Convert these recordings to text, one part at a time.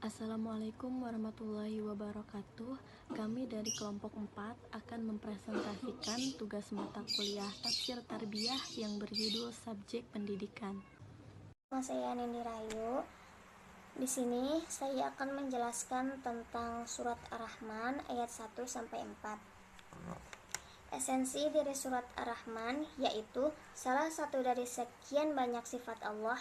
Assalamualaikum warahmatullahi wabarakatuh. Kami dari kelompok 4 akan mempresentasikan tugas mata kuliah Tafsir Tarbiyah yang berjudul Subjek Pendidikan. Nama saya Nindi Rayu. Di sini saya akan menjelaskan tentang surat Ar-Rahman ayat 1 sampai 4. Esensi dari surat Ar-Rahman yaitu salah satu dari sekian banyak sifat Allah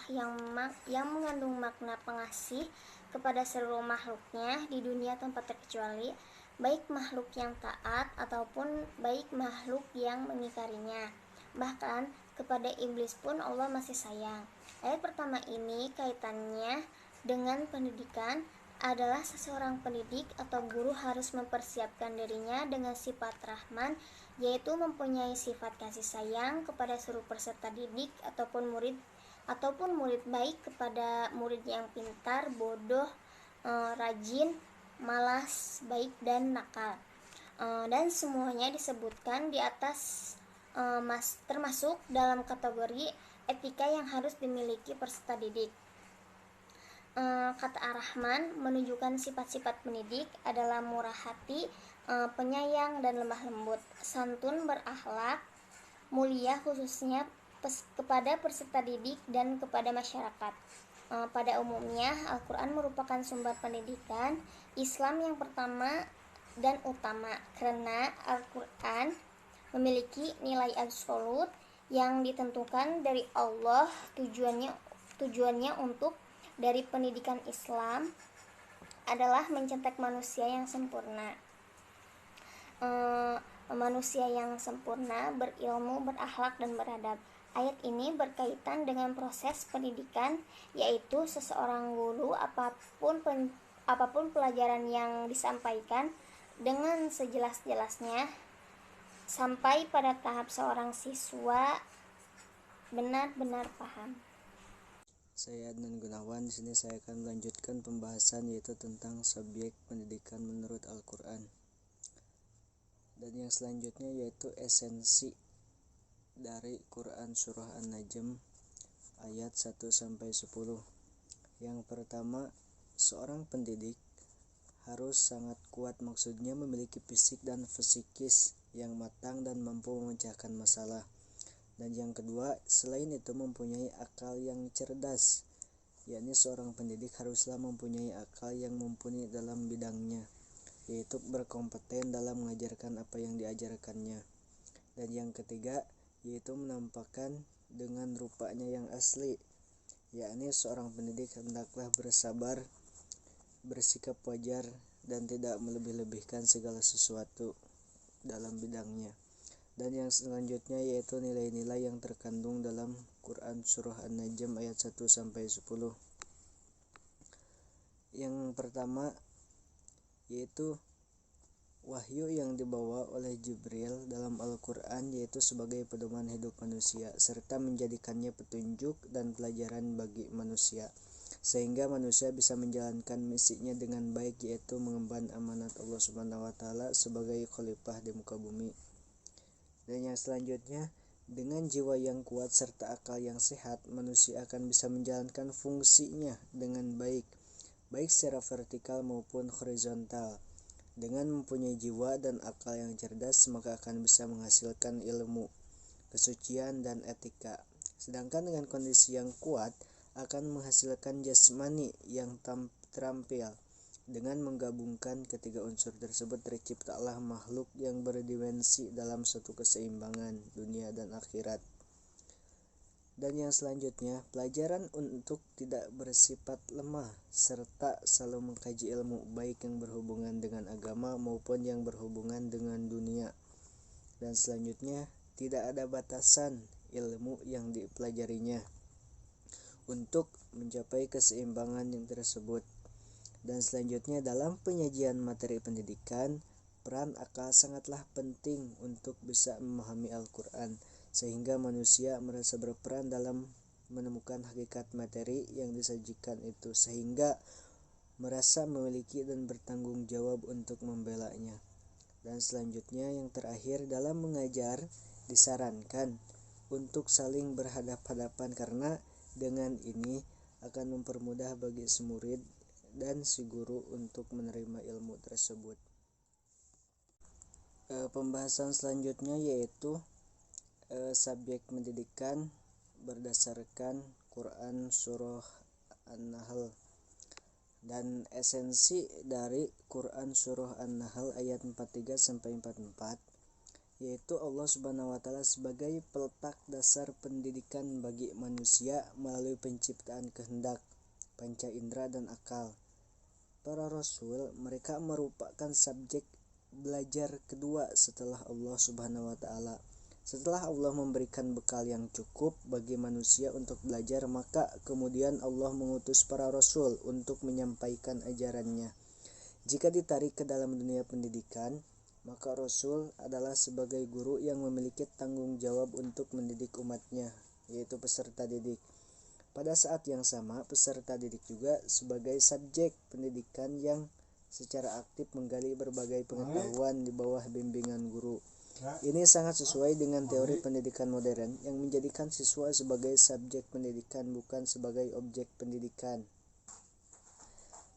yang mengandung makna pengasih kepada seluruh makhluknya di dunia tanpa terkecuali, baik makhluk yang taat ataupun baik makhluk yang mengingkarinya. Bahkan kepada iblis pun Allah masih sayang. Ayat pertama ini kaitannya dengan pendidikan adalah seseorang pendidik atau guru harus mempersiapkan dirinya dengan sifat Rahman, yaitu mempunyai sifat kasih sayang kepada seluruh peserta didik ataupun murid baik kepada murid yang pintar, bodoh, rajin, malas, baik dan nakal. Dan semuanya disebutkan di atas termasuk dalam kategori etika yang harus dimiliki peserta didik. Kata Ar-Rahman menunjukkan sifat-sifat pendidik adalah murah hati, penyayang dan lemah lembut, santun, berakhlak mulia khususnya kepada peserta didik dan kepada masyarakat. Pada umumnya Al-Quran merupakan sumber pendidikan Islam yang pertama dan utama, karena Al-Quran memiliki nilai absolut yang ditentukan dari Allah. Tujuannya untuk dari pendidikan Islam adalah mencetak manusia yang sempurna. Manusia yang sempurna, berilmu, berakhlak dan beradab. Ayat ini berkaitan dengan proses pendidikan, yaitu seseorang guru apapun pelajaran yang disampaikan dengan sejelas-jelasnya sampai pada tahap seorang siswa benar-benar paham. Saya Adnan Gunawan. Di sini saya akan melanjutkan pembahasan yaitu tentang subjek pendidikan menurut Al-Quran. Dan yang selanjutnya yaitu esensi dari Quran Surah An-Najm ayat 1 sampai 10. Yang pertama, seorang pendidik harus sangat kuat, maksudnya memiliki fisik dan psikis yang matang dan mampu memecahkan masalah. Dan yang kedua, selain itu mempunyai akal yang cerdas, yakni seorang pendidik haruslah mempunyai akal yang mumpuni dalam bidangnya, yaitu berkompeten dalam mengajarkan apa yang diajarkannya. Dan yang ketiga, yaitu menampakkan dengan rupanya yang asli, yakni seorang pendidik hendaklah bersabar, bersikap wajar, dan tidak melebih-lebihkan segala sesuatu dalam bidangnya. Dan yang selanjutnya yaitu nilai-nilai yang terkandung dalam Quran Surah An-Najm ayat 1 sampai 10. Yang pertama yaitu wahyu yang dibawa oleh Jibril dalam Al-Quran, yaitu sebagai pedoman hidup manusia serta menjadikannya petunjuk dan pelajaran bagi manusia, sehingga manusia bisa menjalankan misinya dengan baik, yaitu mengemban amanat Allah Subhanahu wa taala sebagai khalifah di muka bumi. Dan yang selanjutnya, dengan jiwa yang kuat serta akal yang sehat, manusia akan bisa menjalankan fungsinya dengan baik secara vertikal maupun horizontal. Dengan mempunyai jiwa dan akal yang cerdas, maka akan bisa menghasilkan ilmu, kesucian dan etika. Sedangkan dengan kondisi yang kuat akan menghasilkan jasmani yang terampil. Dengan menggabungkan ketiga unsur tersebut, terciptalah makhluk yang berdimensi dalam suatu keseimbangan dunia dan akhirat. Dan yang selanjutnya, pelajaran untuk tidak bersifat lemah serta selalu mengkaji ilmu, baik yang berhubungan dengan agama maupun yang berhubungan dengan dunia. Dan selanjutnya, tidak ada batasan ilmu yang dipelajarinya untuk mencapai keseimbangan yang tersebut. Dan selanjutnya, dalam penyajian materi pendidikan, peran akal sangatlah penting untuk bisa memahami Al-Quran, sehingga manusia merasa berperan dalam menemukan hakikat materi yang disajikan itu, sehingga merasa memiliki dan bertanggung jawab untuk membelanya. Dan selanjutnya, yang terakhir, dalam mengajar disarankan untuk saling berhadap-hadapan, karena dengan ini akan mempermudah bagi si murid dan si guru untuk menerima ilmu tersebut. Pembahasan selanjutnya yaitu subjek pendidikan berdasarkan Quran Surah An-Nahl. Dan esensi dari Quran Surah An-Nahl ayat 43-44 yaitu Allah Subhanahu wa taala sebagai peletak dasar pendidikan bagi manusia melalui penciptaan kehendak, panca indera dan akal. Para rasul mereka merupakan subjek belajar kedua setelah Allah Subhanahu wa taala. Setelah Allah memberikan bekal yang cukup bagi manusia untuk belajar, maka kemudian Allah mengutus para rasul untuk menyampaikan ajarannya. Jika ditarik ke dalam dunia pendidikan, maka rasul adalah sebagai guru yang memiliki tanggung jawab untuk mendidik umatnya, yaitu peserta didik. Pada saat yang sama, peserta didik juga sebagai subjek pendidikan yang secara aktif menggali berbagai pengetahuan di bawah bimbingan guru. Ini sangat sesuai dengan teori pendidikan modern yang menjadikan siswa sebagai subjek pendidikan bukan sebagai objek pendidikan.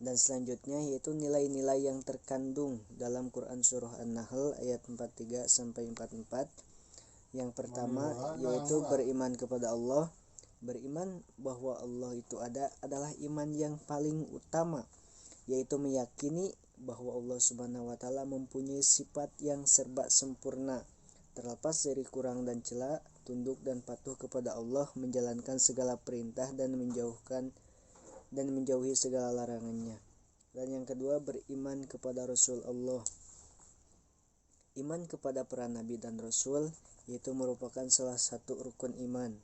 Dan selanjutnya yaitu nilai-nilai yang terkandung dalam Quran Surah An-Nahl ayat 43-44. Yang pertama yaitu beriman kepada Allah. Beriman bahwa Allah itu ada adalah iman yang paling utama, yaitu meyakini bahwa Allah Subhanahu wa taala mempunyai sifat yang serba sempurna, terlepas dari kurang dan celah, tunduk dan patuh kepada Allah, menjalankan segala perintah dan menjauhi segala larangannya. Dan yang kedua, beriman kepada Rasul Allah. Iman kepada para nabi dan rasul yaitu merupakan salah satu rukun iman.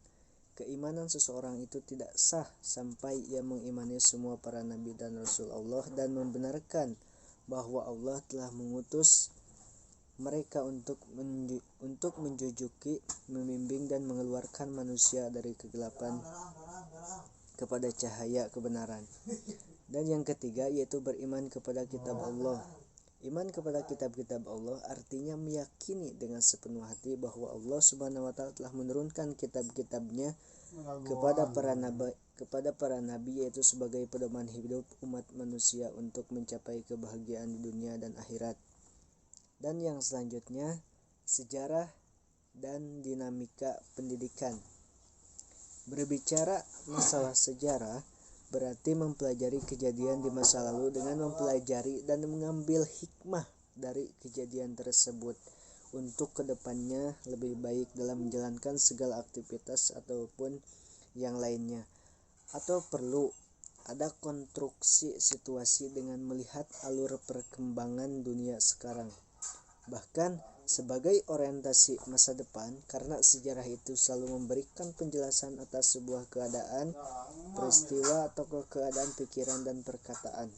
Keimanan seseorang itu tidak sah sampai ia mengimani semua para nabi dan rasul Allah dan membenarkan bahwa Allah telah mengutus mereka untuk menjujuki, membimbing dan mengeluarkan manusia dari kegelapan kepada cahaya kebenaran. Dan yang ketiga yaitu beriman kepada kitab Allah. Iman kepada kitab-kitab Allah artinya meyakini dengan sepenuh hati bahwa Allah Subhanahu wa taala telah menurunkan kitab-kitabnya kepada para nabi yaitu sebagai pedoman hidup umat manusia untuk mencapai kebahagiaan di dunia dan akhirat. Dan yang selanjutnya, sejarah dan dinamika pendidikan. Berbicara masalah sejarah berarti mempelajari kejadian di masa lalu dengan mempelajari dan mengambil hikmah dari kejadian tersebut untuk kedepannya lebih baik dalam menjalankan segala aktivitas ataupun yang lainnya. Atau perlu ada konstruksi situasi dengan melihat alur perkembangan dunia sekarang, bahkan sebagai orientasi masa depan, karena sejarah itu selalu memberikan penjelasan atas sebuah keadaan, peristiwa atau keadaan pikiran dan perkataan.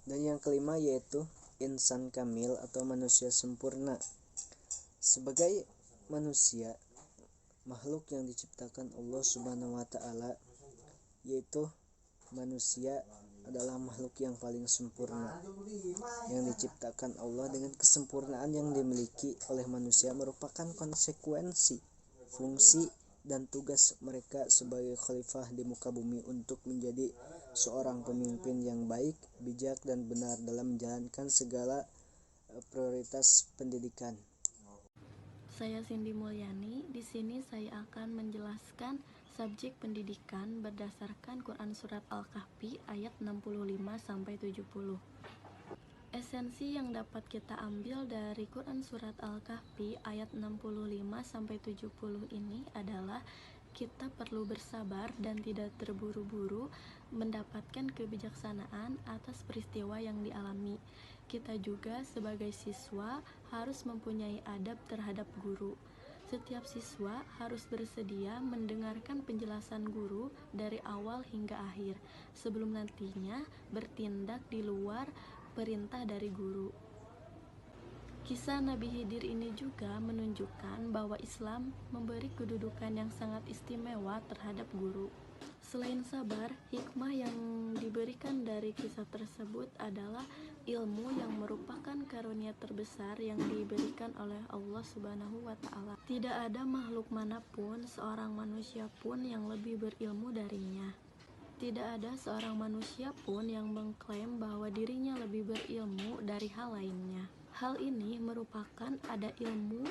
Dan yang kelima yaitu insan kamil atau manusia sempurna. Sebagai manusia, makhluk yang diciptakan Allah Subhanahu wa taala, yaitu manusia adalah makhluk yang paling sempurna. Yang diciptakan Allah dengan kesempurnaan yang dimiliki oleh manusia merupakan konsekuensi, fungsi dan tugas mereka sebagai khalifah di muka bumi untuk menjadi seorang pemimpin yang baik, bijak dan benar dalam menjalankan segala prioritas pendidikan. Saya Cindy Mulyani. Di sini saya akan menjelaskan subjek pendidikan berdasarkan Quran Surat Al-Kahfi ayat 65-70. Esensi yang dapat kita ambil dari Quran Surat Al-Kahfi ayat 65-70 ini adalah kita perlu bersabar dan tidak terburu-buru mendapatkan kebijaksanaan atas peristiwa yang dialami. Kita juga sebagai siswa harus mempunyai adab terhadap guru. Setiap siswa harus bersedia mendengarkan penjelasan guru dari awal hingga akhir, sebelum nantinya bertindak di luar perintah dari guru. Kisah Nabi Khidir ini juga menunjukkan bahwa Islam memberi kedudukan yang sangat istimewa terhadap guru. Selain sabar, hikmah yang diberikan dari kisah tersebut adalah ilmu yang merupakan karunia terbesar yang diberikan oleh Allah Subhanahu wa taala. Tidak ada makhluk manapun, seorang manusia pun yang lebih berilmu darinya. Tidak ada seorang manusia pun yang mengklaim bahwa dirinya lebih berilmu dari hal lainnya. Hal ini merupakan ada ilmu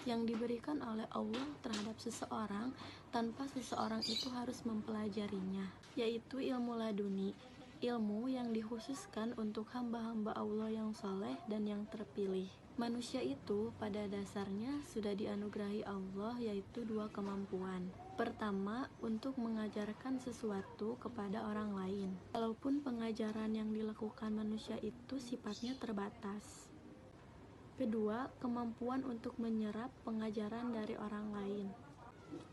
yang diberikan oleh Allah terhadap seseorang tanpa seseorang itu harus mempelajarinya, yaitu ilmu laduni, ilmu yang dikhususkan untuk hamba-hamba Allah yang soleh dan yang terpilih. Manusia itu pada dasarnya sudah dianugerahi Allah yaitu dua kemampuan. Pertama, untuk mengajarkan sesuatu kepada orang lain, walaupun pengajaran yang dilakukan manusia itu sifatnya terbatas. Kedua, kemampuan untuk menyerap pengajaran dari orang lain.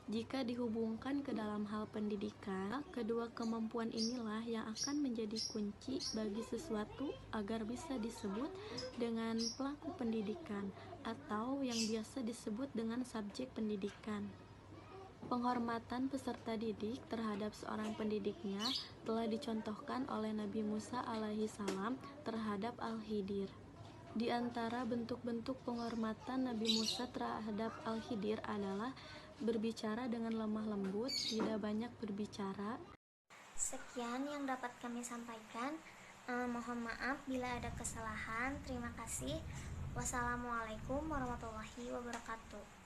Jika dihubungkan ke dalam hal pendidikan, kedua kemampuan inilah yang akan menjadi kunci bagi sesuatu agar bisa disebut dengan pelaku pendidikan atau yang biasa disebut dengan subjek pendidikan. Penghormatan peserta didik terhadap seorang pendidiknya telah dicontohkan oleh Nabi Musa alaihi salam terhadap Al-Khidir. Di antara bentuk-bentuk penghormatan Nabi Musa terhadap Al-Khidir adalah berbicara dengan lemah lembut, tidak banyak berbicara. Sekian yang dapat kami sampaikan. Mohon maaf bila ada kesalahan. Terima kasih. Wassalamualaikum warahmatullahi wabarakatuh.